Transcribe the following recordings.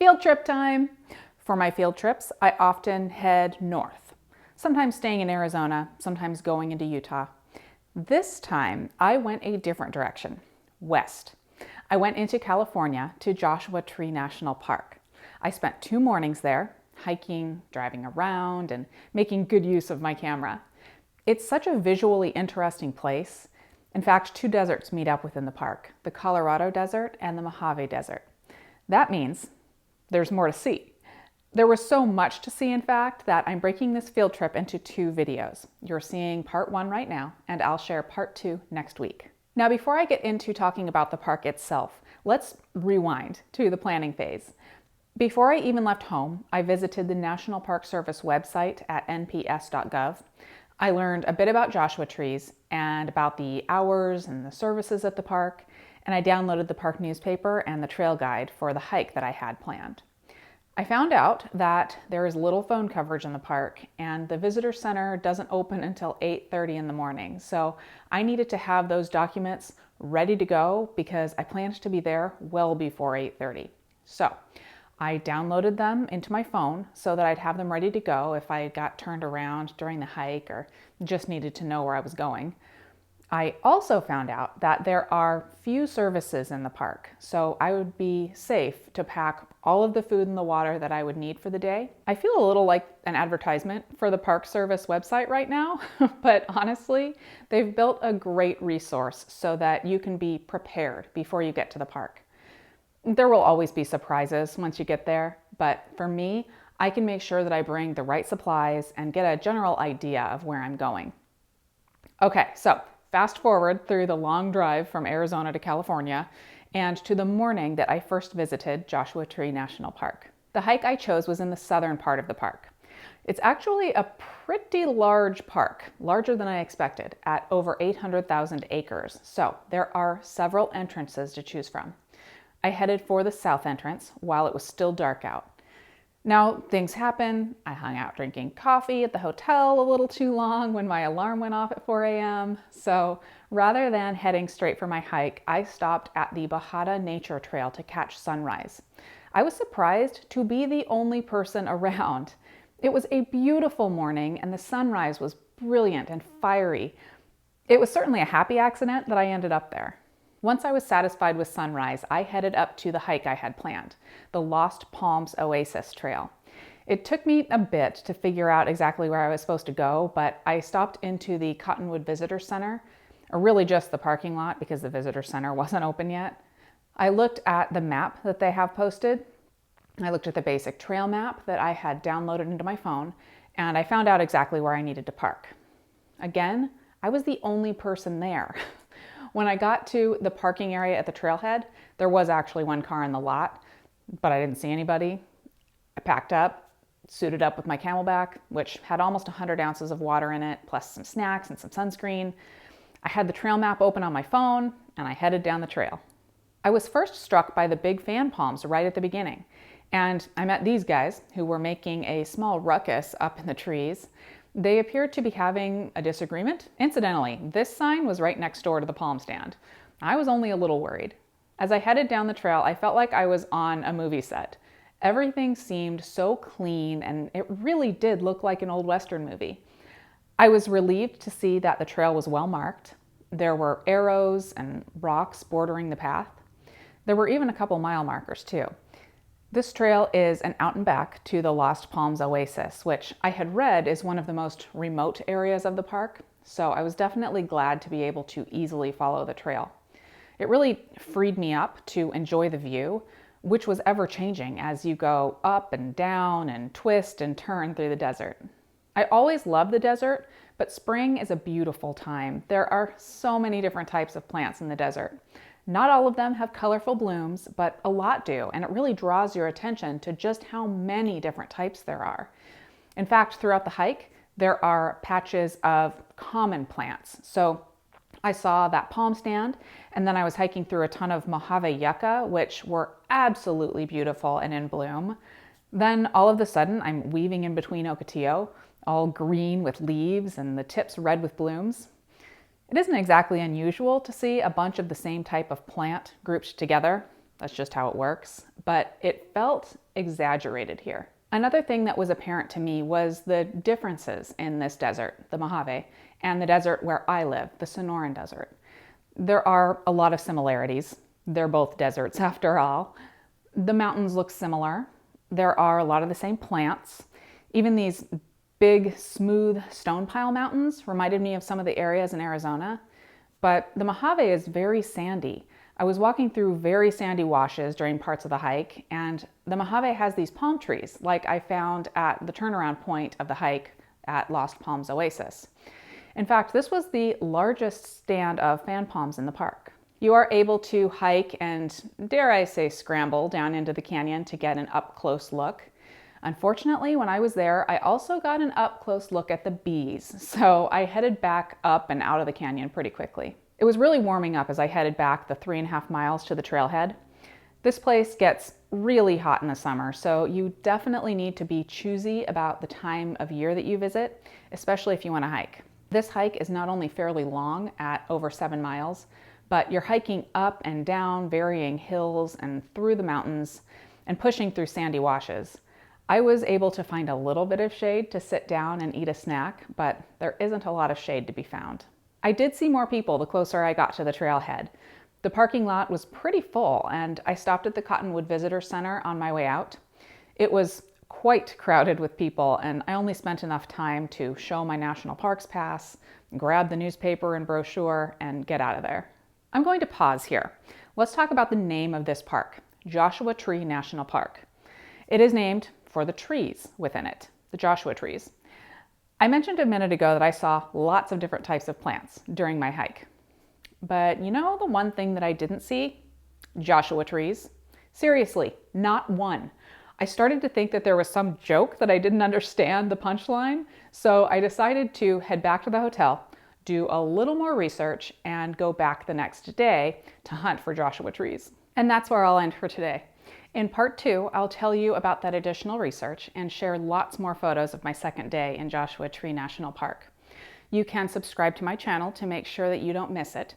Field trip time! For my field trips, I often head north, sometimes staying in Arizona, sometimes going into Utah. This time, I went a different direction, west. I went into California to Joshua Tree National Park. I spent 2 mornings there, hiking, driving around, and making good use of my camera. It's such a visually interesting place. In fact, 2 deserts meet up within the park, the Colorado Desert and the Mojave Desert. That means there's more to see. There was so much to see, in fact, that I'm breaking this field trip into 2 videos. You're seeing part 1 right now, and I'll share part 2 next week. Now, before I get into talking about the park itself, let's rewind to the planning phase. Before I even left home, I visited the National Park Service website at nps.gov. I learned a bit about Joshua trees and about the hours and the services at the park, and I downloaded the park newspaper and the trail guide for the hike that I had planned. I found out that there is little phone coverage in the park and the visitor center doesn't open until 8:30 in the morning. So I needed to have those documents ready to go because I planned to be there well before 8:30. So I downloaded them into my phone so that I'd have them ready to go if I got turned around during the hike or just needed to know where I was going. I also found out that there are few services in the park, so I would be safe to pack all of the food and the water that I would need for the day. I feel a little like an advertisement for the Park Service website right now, but honestly, they've built a great resource so that you can be prepared before you get to the park. There will always be surprises once you get there, but for me, I can make sure that I bring the right supplies and get a general idea of where I'm going. Okay, so fast forward through the long drive from Arizona to California and to the morning that I first visited Joshua Tree National Park. The hike I chose was in the southern part of the park. It's actually a pretty large park, larger than I expected, at over 800,000 acres. So there are several entrances to choose from. I headed for the south entrance while it was still dark out. Now, things happen. I hung out drinking coffee at the hotel a little too long when my alarm went off at 4 a.m. So rather than heading straight for my hike, I stopped at the Bajada Nature Trail to catch sunrise. I was surprised to be the only person around. It was a beautiful morning and the sunrise was brilliant and fiery. It was certainly a happy accident that I ended up there. Once I was satisfied with sunrise, I headed up to the hike I had planned, the Lost Palms Oasis trail. It took me a bit to figure out exactly where I was supposed to go, but I stopped into the Cottonwood Visitor Center, or really just the parking lot because the visitor center wasn't open yet. I looked at the map that they have posted. I looked at the basic trail map that I had downloaded into my phone, and I found out exactly where I needed to park. Again, I was the only person there. When I got to the parking area at the trailhead, there was actually 1 car in the lot, but I didn't see anybody. I packed up, suited up with my Camelback, which had almost 100 ounces of water in it, plus some snacks and some sunscreen. I had the trail map open on my phone, and I headed down the trail. I was first struck by the big fan palms right at the beginning, and I met these guys who were making a small ruckus up in the trees. They appeared to be having a disagreement. Incidentally, this sign was right next door to the palm stand. I was only a little worried. As I headed down the trail, I felt like I was on a movie set. Everything seemed so clean, and it really did look like an old Western movie. I was relieved to see that the trail was well marked. There were arrows and rocks bordering the path. There were even a couple mile markers too. This trail is an out and back to the Lost Palms Oasis, which I had read is one of the most remote areas of the park, so I was definitely glad to be able to easily follow the trail. It really freed me up to enjoy the view, which was ever changing as you go up and down and twist and turn through the desert. I always love the desert, but spring is a beautiful time. There are so many different types of plants in the desert. Not all of them have colorful blooms, but a lot do, and it really draws your attention to just how many different types there are. In fact, throughout the hike, there are patches of common plants. So I saw that palm stand, and then I was hiking through a ton of Mojave yucca, which were absolutely beautiful and in bloom. Then all of a sudden, I'm weaving in between ocotillo, all green with leaves and the tips red with blooms. It isn't exactly unusual to see a bunch of the same type of plant grouped together. That's just how it works. but it felt exaggerated here. Another thing that was apparent to me was the differences in this desert, the Mojave, and the desert where I live, the Sonoran Desert. There are a lot of similarities. They're both deserts after all. The mountains look similar. There are a lot of the same plants. Even these big, smooth stone pile mountains reminded me of some of the areas in Arizona. But the Mojave is very sandy. I was walking through very sandy washes during parts of the hike, and the Mojave has these palm trees, like I found at the turnaround point of the hike at Lost Palms Oasis. In fact, this was the largest stand of fan palms in the park. You are able to hike and, dare I say, scramble down into the canyon to get an up-close look. Unfortunately, when I was there, I also got an up-close look at the bees, so I headed back up and out of the canyon pretty quickly. It was really warming up as I headed back the 3.5 miles to the trailhead. This place gets really hot in the summer, so you definitely need to be choosy about the time of year that you visit, especially if you want to hike. This hike is not only fairly long at over 7 miles, but you're hiking up and down varying hills and through the mountains and pushing through sandy washes. I was able to find a little bit of shade to sit down and eat a snack, but there isn't a lot of shade to be found. I did see more people the closer I got to the trailhead. The parking lot was pretty full, and I stopped at the Cottonwood Visitor Center on my way out. It was quite crowded with people, and I only spent enough time to show my National Parks Pass, grab the newspaper and brochure, and get out of there. I'm going to pause here. Let's talk about the name of this park, Joshua Tree National Park. It is named for the trees within it, the Joshua trees. I mentioned a minute ago that I saw lots of different types of plants during my hike. But you know the one thing that I didn't see? Joshua trees. Seriously, not one. I started to think that there was some joke that I didn't understand the punchline, so I decided to head back to the hotel, do a little more research, and go back the next day to hunt for Joshua trees. And that's where I'll end for today. In part 2, I'll tell you about that additional research and share lots more photos of my second day in Joshua Tree National Park. You can subscribe to my channel to make sure that you don't miss it.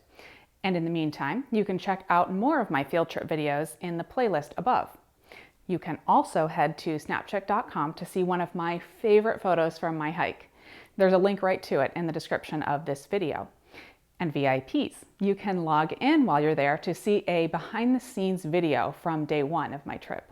And in the meantime, you can check out more of my field trip videos in the playlist above. You can also head to SnapChick.com to see one of my favorite photos from my hike. There's a link right to it in the description of this video. And VIPs, you can log in while you're there to see a behind-the-scenes video from day 1 of my trip.